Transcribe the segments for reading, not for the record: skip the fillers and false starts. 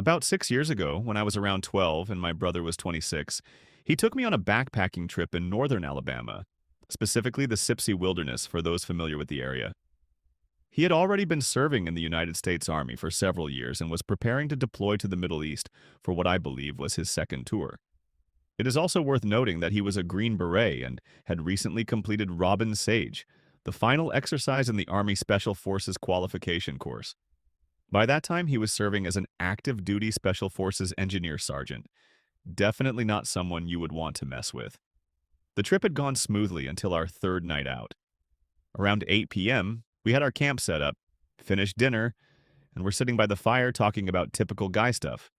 About 6 years ago, when I was around 12 and my brother was 26, he took me on a backpacking trip in northern Alabama, specifically the Sipsey Wilderness for those familiar with the area. He had already been serving in the United States Army for several years and was preparing to deploy to the Middle East for what I believe was his second tour. It is also worth noting that he was a Green Beret and had recently completed Robin Sage, the final exercise in the Army Special Forces qualification course. By that time, he was serving as an active duty Special Forces engineer sergeant, definitely not someone you would want to mess with. The trip had gone smoothly until our third night out. Around 8 p.m., we had our camp set up, finished dinner, and were sitting by the fire talking about typical guy stuff.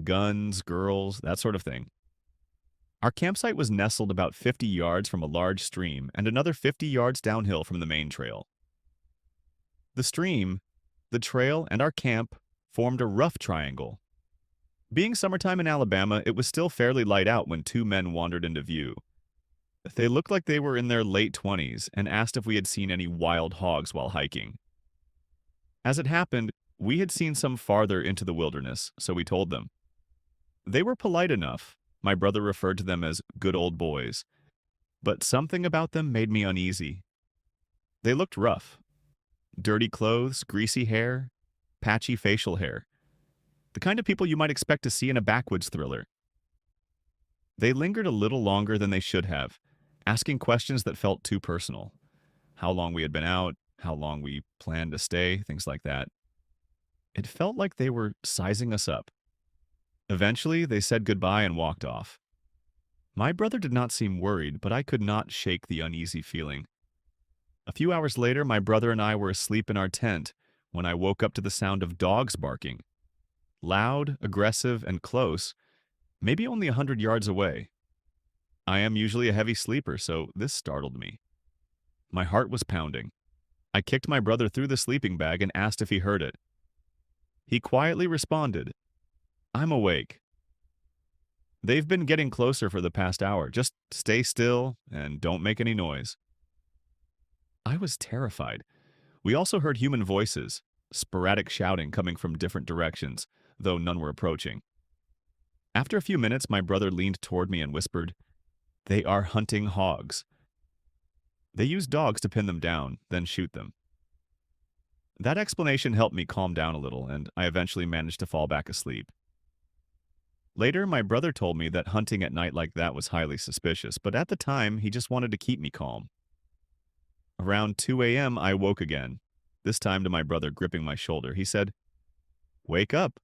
Guns, girls, that sort of thing. Our campsite was nestled about 50 yards from a large stream and another 50 yards downhill from the main trail. The stream, the trail, and our camp formed a rough triangle. Being summertime in Alabama, it was still fairly light out when two men wandered into view. They looked like they were in their late 20s and asked if we had seen any wild hogs while hiking. As it happened, we had seen some farther into the wilderness, so we told them. They were polite enough. My brother referred to them as good old boys. But something about them made me uneasy. They looked rough. Dirty clothes, greasy hair, patchy facial hair. The kind of people you might expect to see in a backwoods thriller. They lingered a little longer than they should have, asking questions that felt too personal. How long we had been out, how long we planned to stay, things like that. It felt like they were sizing us up. Eventually, they said goodbye and walked off. My brother did not seem worried, but I could not shake the uneasy feeling. A few hours later, my brother and I were asleep in our tent when I woke up to the sound of dogs barking. Loud, aggressive, and close, maybe only 100 yards away. I am usually a heavy sleeper, so this startled me. My heart was pounding. I kicked my brother through the sleeping bag and asked if he heard it. He quietly responded, "I'm awake." "They've been getting closer for the past hour. Just stay still and don't make any noise." I was terrified. We also heard human voices, sporadic shouting coming from different directions, though none were approaching. After a few minutes, my brother leaned toward me and whispered, "They are hunting hogs. They use dogs to pin them down, then shoot them." That explanation helped me calm down a little, and I eventually managed to fall back asleep. Later, my brother told me that hunting at night like that was highly suspicious, but at the time, he just wanted to keep me calm. Around 2 a.m., I woke again, this time to my brother gripping my shoulder. He said, "Wake up.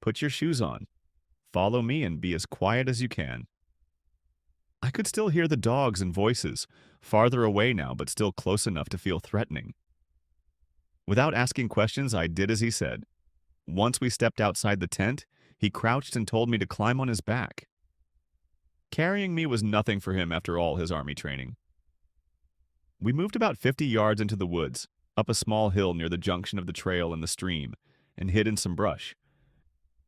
Put your shoes on. Follow me and be as quiet as you can." I could still hear the dogs and voices, farther away now, but still close enough to feel threatening. Without asking questions, I did as he said. Once we stepped outside the tent, he crouched and told me to climb on his back. Carrying me was nothing for him after all his army training. We moved about 50 yards into the woods, up a small hill near the junction of the trail and the stream, and hid in some brush.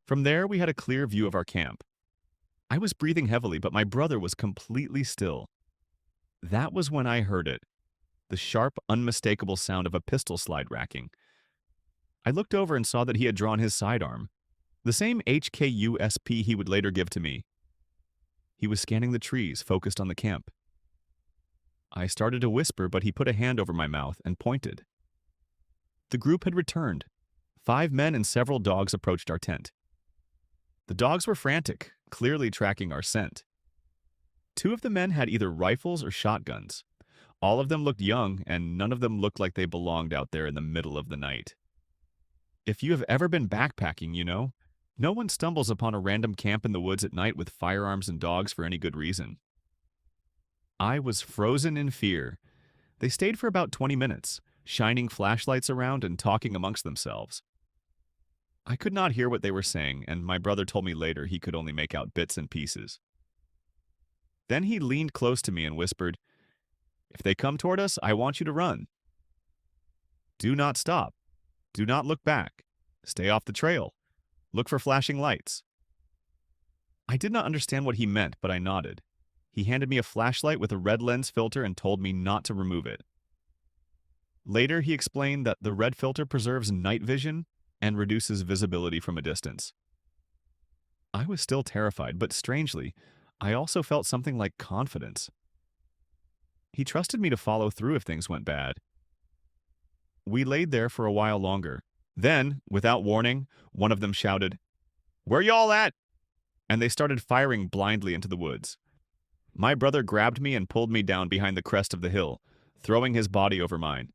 From there, we had a clear view of our camp. I was breathing heavily, but my brother was completely still. That was when I heard it, the sharp, unmistakable sound of a pistol slide racking. I looked over and saw that he had drawn his sidearm, the same HKUSP he would later give to me. He was scanning the trees, focused on the camp. I started to whisper, but he put a hand over my mouth and pointed. The group had returned. 5 men and several dogs approached our tent. The dogs were frantic, clearly tracking our scent. 2 of the men had either rifles or shotguns. All of them looked young, and none of them looked like they belonged out there in the middle of the night. If you have ever been backpacking, you know, no one stumbles upon a random camp in the woods at night with firearms and dogs for any good reason. I was frozen in fear. They stayed for about 20 minutes, shining flashlights around and talking amongst themselves. I could not hear what they were saying, and my brother told me later he could only make out bits and pieces. Then he leaned close to me and whispered, "If they come toward us, I want you to run. Do not stop. Do not look back. Stay off the trail. Look for flashing lights." I did not understand what he meant, but I nodded. He handed me a flashlight with a red lens filter and told me not to remove it. Later, he explained that the red filter preserves night vision, and reduces visibility from a distance. I was still terrified, but strangely, I also felt something like confidence. He trusted me to follow through if things went bad. We laid there for a while longer. Then, without warning, one of them shouted, "Where y'all at?" And they started firing blindly into the woods. My brother grabbed me and pulled me down behind the crest of the hill, throwing his body over mine.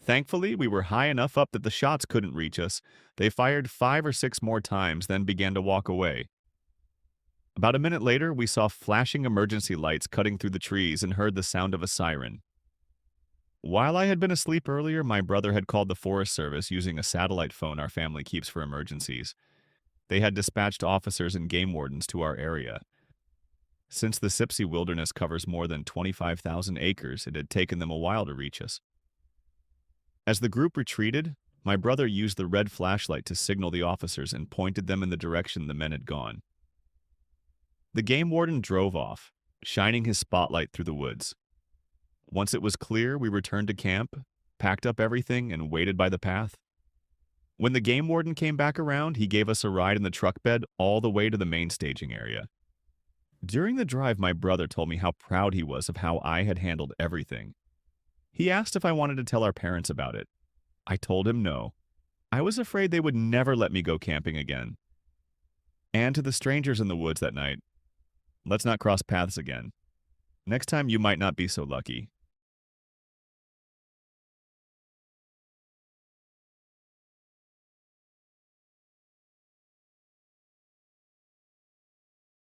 Thankfully, we were high enough up that the shots couldn't reach us. They fired 5 or 6 more times, then began to walk away. About a minute later, we saw flashing emergency lights cutting through the trees and heard the sound of a siren. While I had been asleep earlier, my brother had called the Forest Service using a satellite phone our family keeps for emergencies. They had dispatched officers and game wardens to our area. Since the Sipsey Wilderness covers more than 25,000 acres, it had taken them a while to reach us. As the group retreated, my brother used the red flashlight to signal the officers and pointed them in the direction the men had gone. The game warden drove off, shining his spotlight through the woods. Once it was clear, we returned to camp, packed up everything, and waited by the path. When the game warden came back around, he gave us a ride in the truck bed all the way to the main staging area. During the drive, my brother told me how proud he was of how I had handled everything. He asked if I wanted to tell our parents about it. I told him no. I was afraid they would never let me go camping again. And to the strangers in the woods that night, let's not cross paths again. Next time you might not be so lucky.